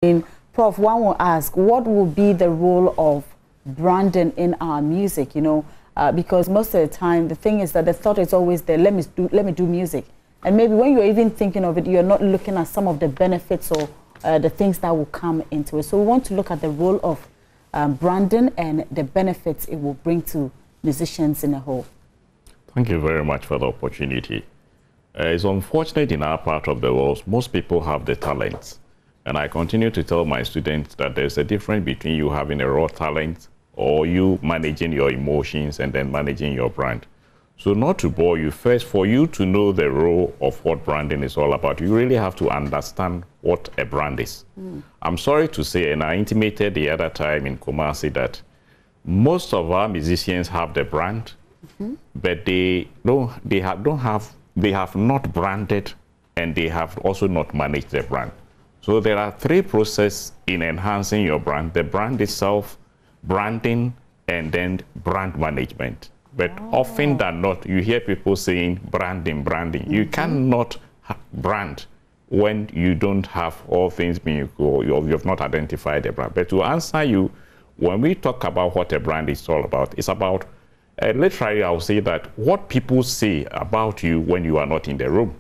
Prof, one will ask, what will be the role of branding in our music? You know, because most of the time the thing is that the thought is always there. Let me do music, and maybe when you're even thinking of it, you're not looking at some of the benefits or the things that will come into it. So we want to look at the role of branding and the benefits it will bring to musicians in a whole. Thank you very much for the opportunity. It's unfortunate in our part of the world, most people have the talents. And I continue to tell my students that there's a difference between you having a raw talent or you managing your emotions and then managing your brand. So not to bore you, first, for you to know the role of what branding is all about, you really have to understand what a brand is. I'm sorry to say, and I intimated the other time in Kumasi, that most of our musicians have the brand, but they have not branded, and they have also not managed the brand. So there are three processes in enhancing your brand: the brand itself, branding, and then brand management. But often than not, you hear people saying branding. You cannot brand when you don't have all things being equal, you have not identified the brand. But to answer you, when we talk about what a brand is all about, it's about, literally I'll say that what people say about you when you are not in the room.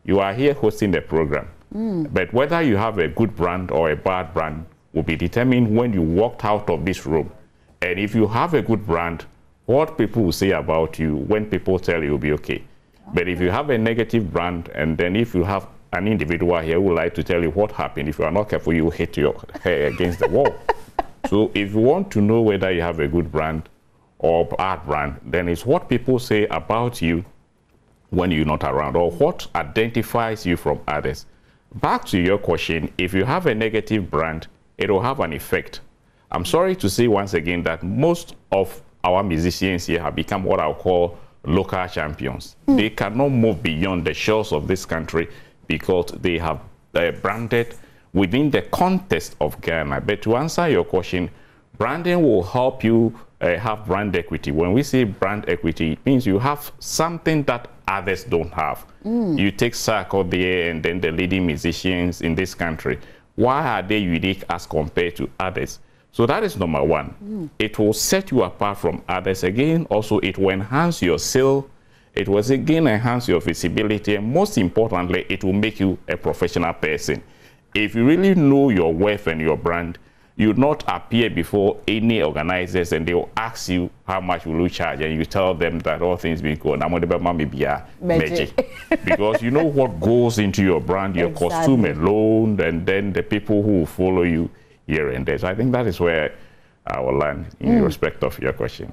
You are here hosting the program. But whether you have a good brand or a bad brand will be determined when you walked out of this room. And if you have a good brand, what people will say about you when people tell you will be okay. But if you have a negative brand, and then if you have an individual here who would like to tell you what happened, if you are not careful, you will hit your head against the wall. So if you want to know whether you have a good brand or bad brand, then it's what people say about you when you're not around, or what identifies you from others. Back to your question, if you have a negative brand, it will have an effect. I'm sorry to say once again that most of our musicians here have become what I'll call local champions. They cannot move beyond the shores of this country because they have branded within the context of Ghana. But to answer your question, branding will help you have brand equity. When we say brand equity, it means you have something that others don't have. You take Circle there and then the leading musicians in this country. Why are they unique as compared to others? So that is number one. It will set you apart from others. Again, also it will enhance your sale. It will again enhance your visibility. And most importantly, it will make you a professional person. If you really know your worth and your brand, you not appear before any organizers and they will ask you how much will you charge, and you tell them that all things being good, magic. Because you know what goes into your brand, your costume alone, and then the people who will follow you here and there. So I think that is where I will land in respect of your question.